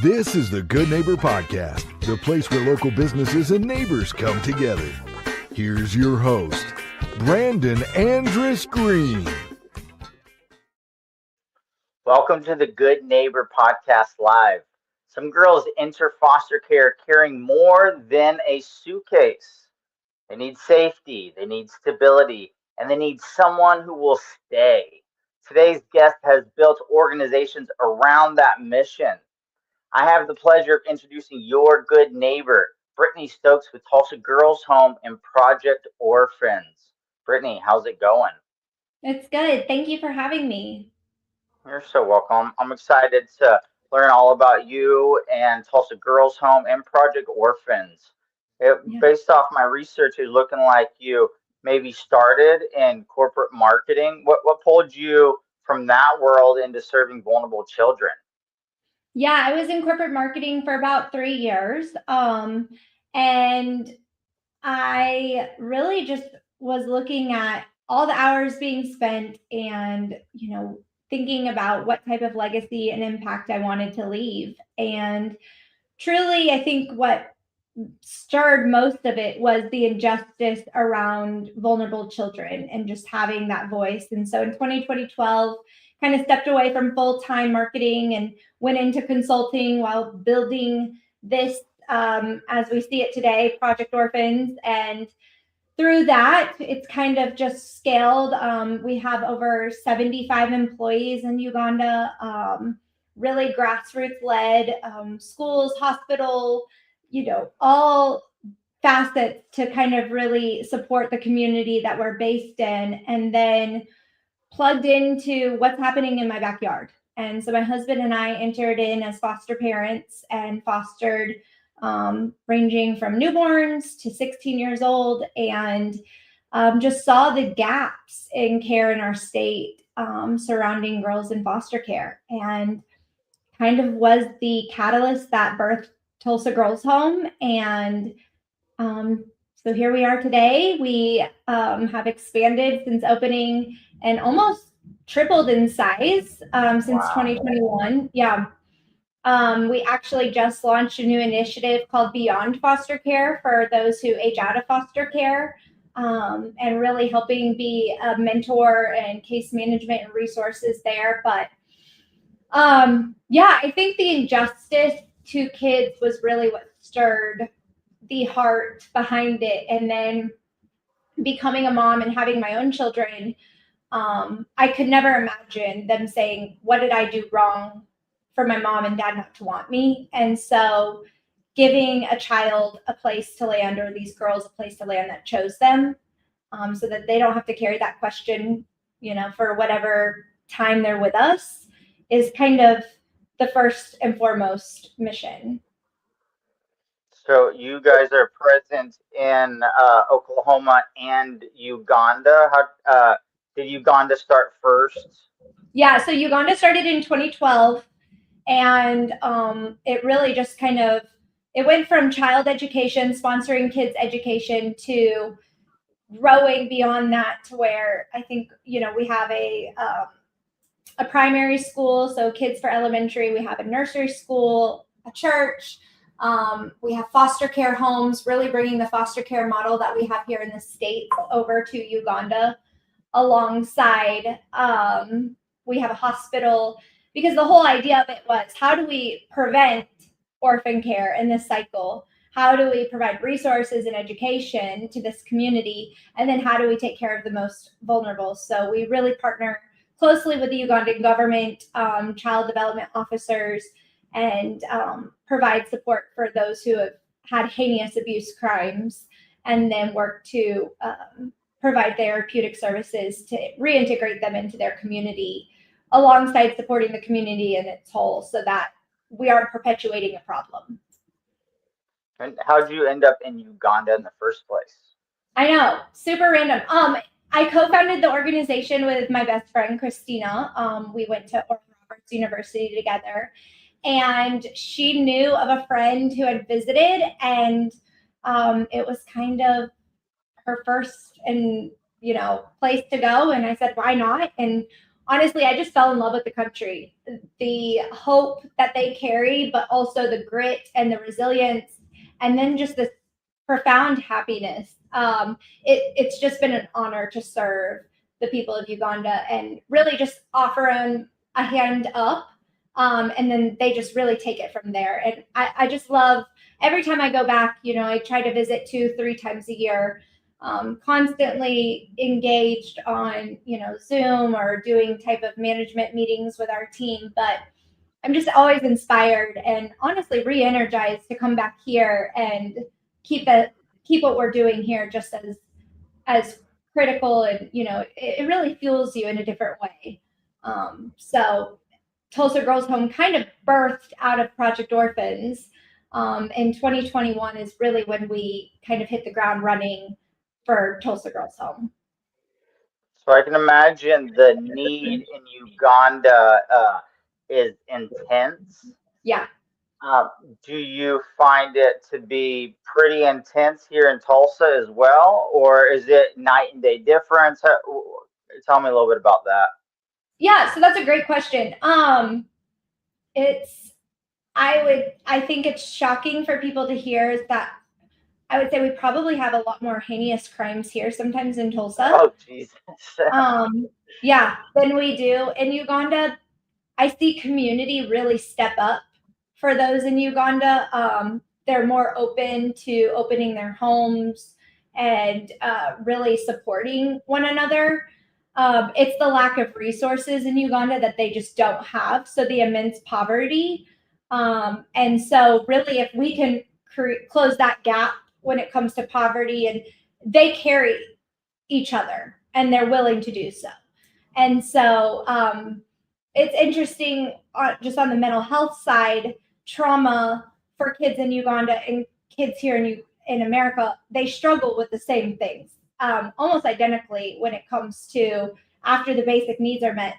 This is the Good Neighbor Podcast, the place where local businesses and neighbors come together. Here's your host, Brandon Andrus Green. Welcome to the Good Neighbor Podcast Live. Some girls enter foster care carrying more than a suitcase. They need safety, they need stability, and they need someone who will stay. Today's guest has built organizations around that mission. I have the pleasure of introducing your good neighbor, Brittany Stokes with Tulsa Girls Home and Project Orphans. Brittany, how's it going? It's good. Thank you for having me. You're so welcome. I'm excited to learn all about you and Tulsa Girls Home and Project Orphans. Based off my research, it's looking like you maybe started in corporate marketing. What pulled you from that world into serving vulnerable children? Yeah, I was in corporate marketing for about 3 years. And I really just was looking at all the hours being spent and, thinking about what type of legacy and impact I wanted to leave. And truly, I think what stirred most of it was the injustice around vulnerable children and just having that voice. And so in 2012, kind of stepped away from full-time marketing and went into consulting while building this, as we see it today, Project Orphans. And through that, it's kind of just scaled. We have over 75 employees in Uganda, really grassroots-led, schools, hospital, all facets to kind of really support the community that we're based in, and then plugged into what's happening in my backyard. And so my husband and I entered in as foster parents and fostered ranging from newborns to 16 years old, and just saw the gaps in care in our state surrounding girls in foster care, and kind of was the catalyst that birthed Tulsa Girls Home. And so here we are today. We have expanded since opening and almost tripled in size since 2021. Yeah. We actually just launched a new initiative called Beyond Foster Care for those who age out of foster care, and really helping be a mentor and case management and resources there. But I think the injustice to kids was really what stirred the heart behind it. And then becoming a mom and having my own children, I could never imagine them saying, what did I do wrong for my mom and dad not to want me? And so giving a child a place to land, or these girls a place to land that chose them, so that they don't have to carry that question, for whatever time they're with us, is kind of the first and foremost mission. So you guys are present in Oklahoma and Uganda. How did Uganda start first? Yeah, so Uganda started in 2012, and it really just it went from child education, sponsoring kids' education, to growing beyond that to where I think, we have a primary school, so kids for elementary, we have a nursery school, a church, we have foster care homes, really bringing the foster care model that we have here in the States over to Uganda. Alongside, we have a hospital, because the whole idea of it was, how do we prevent orphan care in this cycle? How do we provide resources and education to this community? And then how do we take care of the most vulnerable? So we really partner closely with the Ugandan government, child development officers, and provide support for those who have had heinous abuse crimes, and then work to provide therapeutic services to reintegrate them into their community, alongside supporting the community in its whole, so that we aren't perpetuating a problem. And how did you end up in Uganda in the first place? I know, super random. I co-founded the organization with my best friend, Christina. We went to Orphan University together, and she knew of a friend who had visited, and it was kind of her first and place to go. And I said, why not? And honestly, I just fell in love with the country. The hope that they carry, but also the grit and the resilience, and then just this profound happiness. It's just been an honor to serve the people of Uganda and really just offer them a hand up. And then they just really take it from there. And I just love every time I go back, I try to visit 2-3 times a year, constantly engaged on, Zoom or doing type of management meetings with our team. But I'm just always inspired and honestly re-energized to come back here and keep what we're doing here just as critical, and it really fuels you in a different way. So Tulsa Girls Home kind of birthed out of Project Orphans. In 2021 is really when we kind of hit the ground running for Tulsa Girls Home. So I can imagine the need in Uganda is intense. Yeah. Do you find it to be pretty intense here in Tulsa as well, or is it night and day difference? Tell me a little bit about that. Yeah, so that's a great question. I think it's shocking for people to hear is that I would say we probably have a lot more heinous crimes here sometimes in Tulsa. Oh, Jesus. Yeah, than we do in Uganda. I see community really step up for those in Uganda. They're more open to opening their homes and really supporting one another. It's the lack of resources in Uganda that they just don't have. So the immense poverty. And so really, if we can close that gap when it comes to poverty, and they carry each other and they're willing to do so. And so it's interesting just on the mental health side, trauma for kids in Uganda and kids here in America, they struggle with the same things, almost identically when it comes to after the basic needs are met,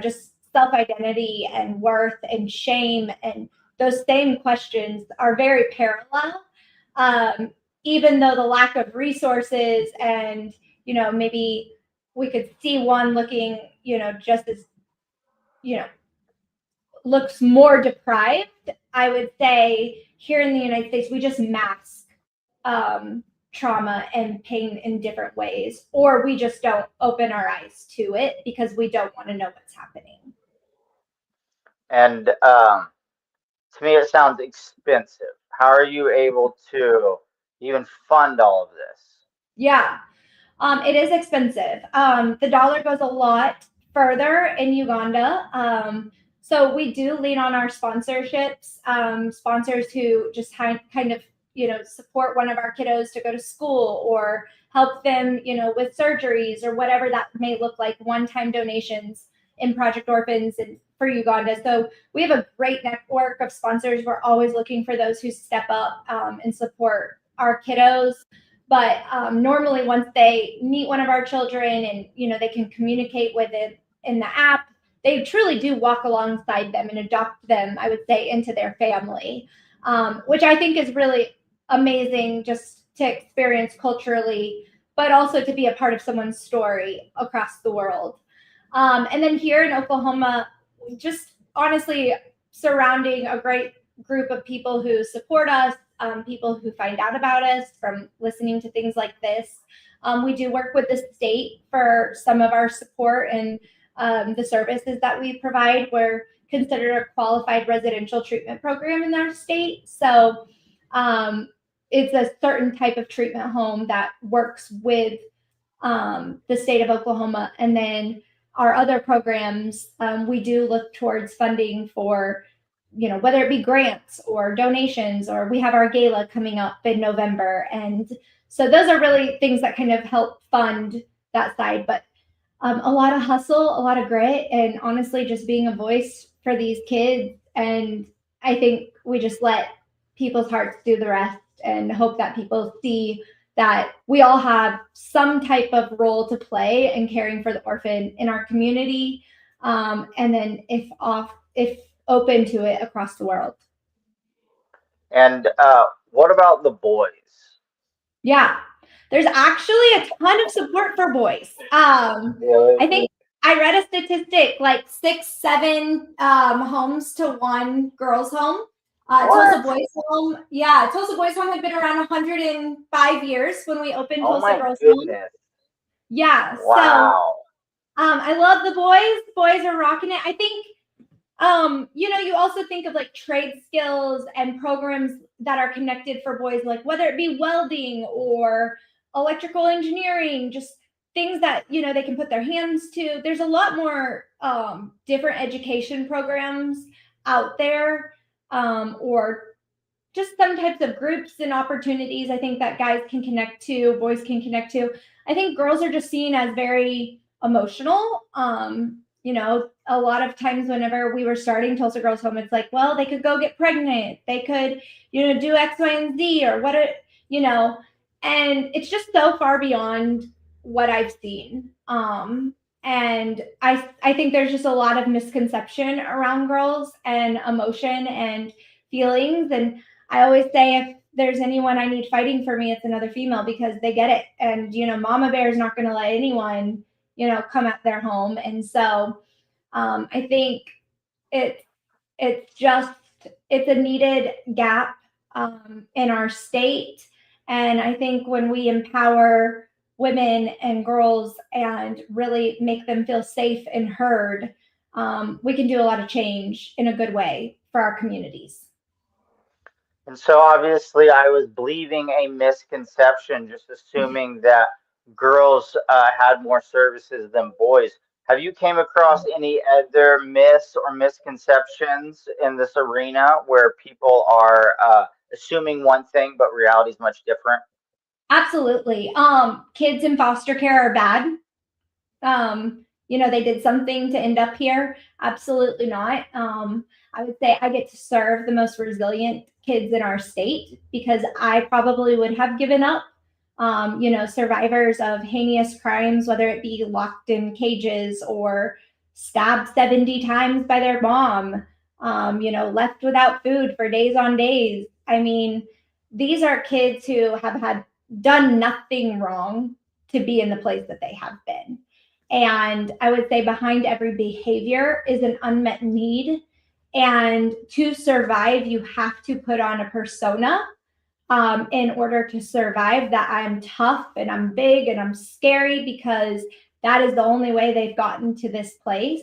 just self-identity and worth and shame. And those same questions are very parallel, even though the lack of resources and, maybe we could see one looking, just as, looks more deprived. I would say here in the United States, we just mask trauma and pain in different ways, or we just don't open our eyes to it because we don't want to know what's happening. And to me, it sounds expensive. How are you able to even fund all of this? Yeah, it is expensive. The dollar goes a lot further in Uganda. So we do lean on our sponsorships, sponsors who just kind of, support one of our kiddos to go to school or help them, with surgeries or whatever that may look like, one-time donations in Project Orphans and for Uganda. So we have a great network of sponsors. We're always looking for those who step up and support our kiddos. But normally once they meet one of our children and, they can communicate with it in the app, they truly do walk alongside them and adopt them, I would say, into their family, which I think is really amazing just to experience culturally, but also to be a part of someone's story across the world. And then here in Oklahoma, just honestly surrounding a great group of people who support us, people who find out about us from listening to things like this. We do work with the state for some of our support and the services that we provide. We're considered a qualified residential treatment program in our state. So it's a certain type of treatment home that works with the state of Oklahoma. And then our other programs, we do look towards funding for, whether it be grants or donations, or we have our gala coming up in November. And so those are really things that kind of help fund that side. But a lot of hustle, a lot of grit, and honestly, just being a voice for these kids. And I think we just let people's hearts do the rest and hope that people see that we all have some type of role to play in caring for the orphan in our community. And then if open to it across the world. And what about the boys? Yeah, there's actually a ton of support for boys. Really? I think I read a statistic like 6-7 homes to one girls' home. Tulsa Boys Home. Yeah, Tulsa Boys Home had been around 105 years when we opened Oh Tulsa my Girls Home. goodness. Yeah, so Wow. I love the boys. Boys are rocking it. I think you also think of like trade skills and programs that are connected for boys, like whether it be welding or electrical engineering, just things that they can put their hands to. There's a lot more different education programs out there, or just some types of groups and opportunities I think that guys can connect to, boys can connect to. I think girls are just seen as very emotional. A lot of times whenever we were starting Tulsa Girls Home, it's like, well, they could go get pregnant. They could, do X, Y, and Z or what and it's just so far beyond what I've seen. And I think there's just a lot of misconception around girls and emotion and feelings. And I always say, if there's anyone I need fighting for me, it's another female, because they get it. And, mama bear is not going to let anyone, come at their home. And so I think it's a needed gap in our state. And I think when we empower women and girls and really make them feel safe and heard, we can do a lot of change in a good way for our communities. And so obviously I was believing a misconception, just assuming that girls had more services than boys. Have you came across any other myths or misconceptions in this arena where people are assuming one thing, but reality is much different? Absolutely. Kids in foster care are bad. They did something to end up here. Absolutely not. I would say I get to serve the most resilient kids in our state, because I probably would have given up. Survivors of heinous crimes, whether it be locked in cages or stabbed 70 times by their mom, left without food for days on days. I mean, these are kids who have done nothing wrong to be in the place that they have been. And I would say behind every behavior is an unmet need. And to survive, you have to put on a persona in order to survive, that I'm tough and I'm big and I'm scary, because that is the only way they've gotten to this place.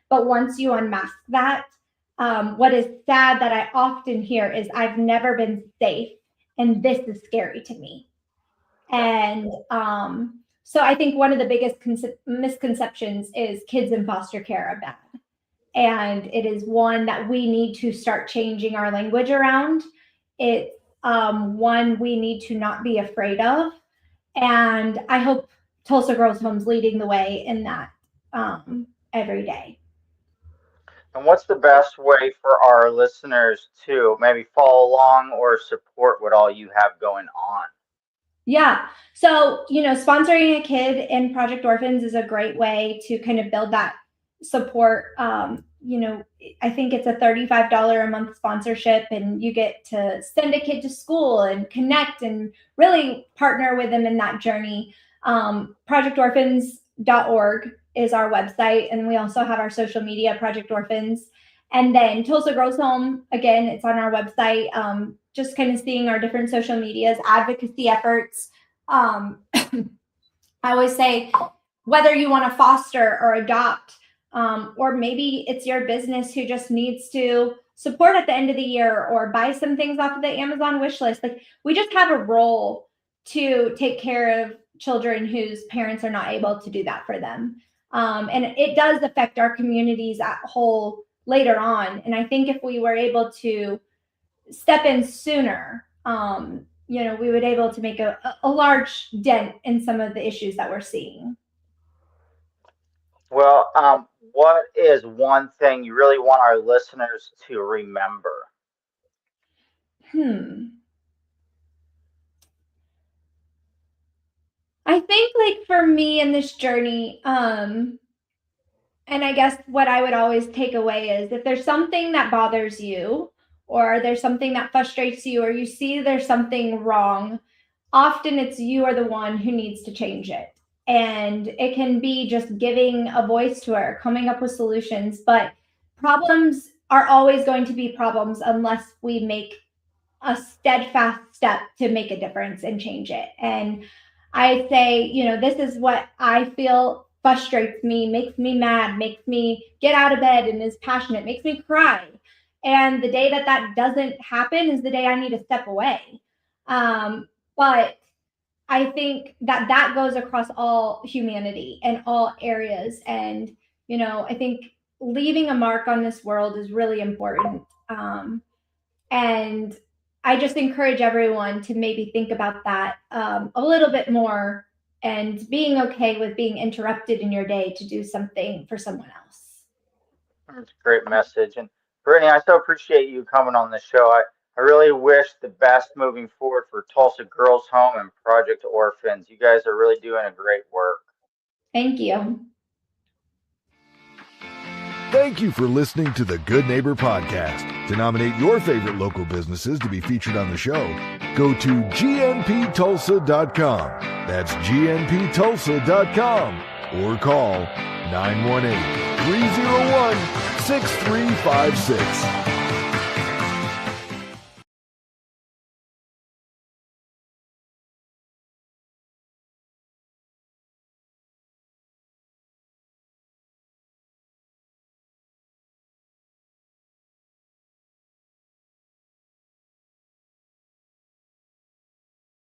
But once you unmask that, what is sad that I often hear is, I've never been safe and this is scary to me. And so I think one of the biggest misconceptions is kids in foster care are bad. And it is one that we need to start changing our language around. It's one we need to not be afraid of. And I hope Tulsa Girls Home's leading the way in that every day. And what's the best way for our listeners to maybe follow along or support what all you have going on? Yeah. So, sponsoring a kid in Project Orphans is a great way to kind of build that support. I think it's a $35 a month sponsorship, and you get to send a kid to school and connect and really partner with them in that journey. ProjectOrphans.org is our website. And we also have our social media, Project Orphans. And then Tulsa Girls Home, again, it's on our website. Just kind of seeing our different social medias, advocacy efforts. I always say, whether you want to foster or adopt, or maybe it's your business who just needs to support at the end of the year or buy some things off of the Amazon wish list. Like, we just have a role to take care of children whose parents are not able to do that for them. And it does affect our communities at whole later on. And I think if we were able to step in sooner, we would able to make a large dent in some of the issues that we're seeing. Well, what is one thing you really want our listeners to remember? I think, like, for me in this journey, and I guess what I would always take away is, if there's something that bothers you, or there's something that frustrates you, or you see there's something wrong, often it's you are the one who needs to change it. and it can be just giving a voice to it, coming up with solutions. But problems are always going to be problems unless we make a steadfast step to make a difference and change it. And I say, this is what I feel frustrates me, makes me mad, makes me get out of bed and is passionate, makes me cry. And the day that doesn't happen is the day I need to step away. But I think that goes across all humanity and all areas. And, I think leaving a mark on this world is really important. And I just encourage everyone to maybe think about that a little bit more, and being okay with being interrupted in your day to do something for someone else. That's a great message. And Brittany, I so appreciate you coming on the show. I really wish the best moving forward for Tulsa Girls Home and Project Orphans. You guys are really doing a great work. Thank you. Thank you for listening to the Good Neighbor Podcast. To nominate your favorite local businesses to be featured on the show, go to gnptulsa.com. That's gnptulsa.com. Or call 918-301-6356.